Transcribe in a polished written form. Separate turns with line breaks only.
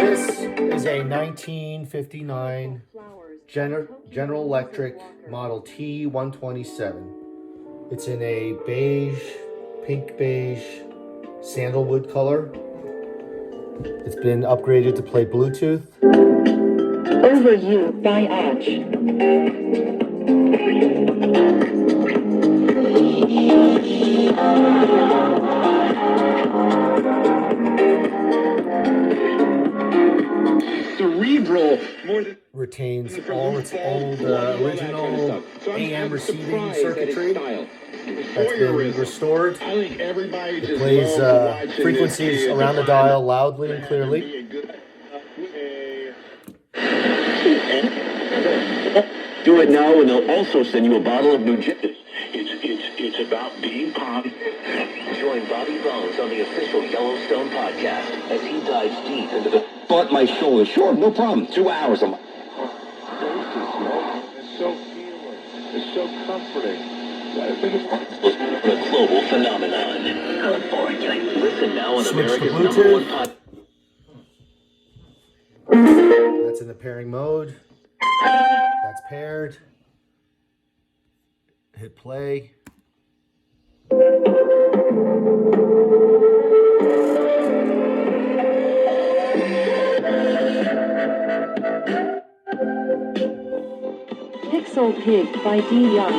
This is a 1959 General Electric model T-127. It's in a beige, pink beige, sandalwood color. It's been upgraded to play Bluetooth.
Over You by Arch.
Cerebral, more than
retains all its old original AM receiving circuitry that's been restored.
I think everybody
It
just
plays
loves watching
frequencies
this kid
around the
define
dial loudly and clearly.
Do it now and they'll also send you a bottle of new gin.
It's about being positive.
Join Bobby Bones on the official Yellowstone podcast as he dives deep into the... Butt my shoulder. Sure, no problem. 2 hours.
It's so healing. It's so comforting.
The global phenomenon. California. Listen now on
Switch to
America's
Bluetooth.
#1 podcast.
That's in the pairing mode. That's paired. Hit play.
Pixel Pig by D. Young.